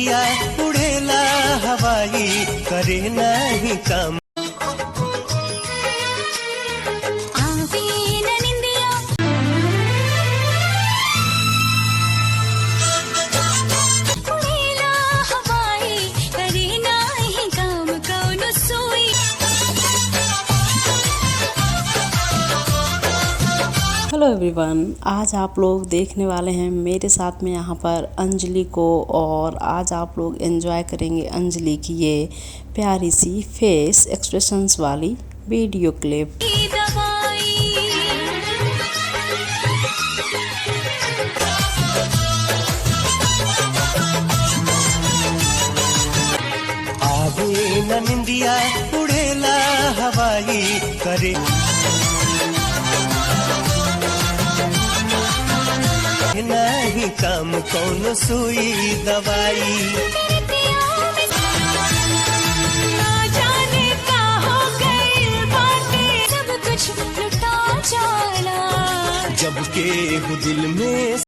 निंदिया उड़ेला हवाई करे नहीं काम। हेलो एवरीवन, आज आप लोग देखने वाले हैं मेरे साथ में यहाँ पर अंजलि को, और आज आप लोग एंजॉय करेंगे अंजलि की ये प्यारी सी फेस एक्सप्रेशंस वाली वीडियो क्लिप। आवे न निंदिया उड़ेला हवाई करे नहीं काम कौन सुई दवाई। जब के दिल में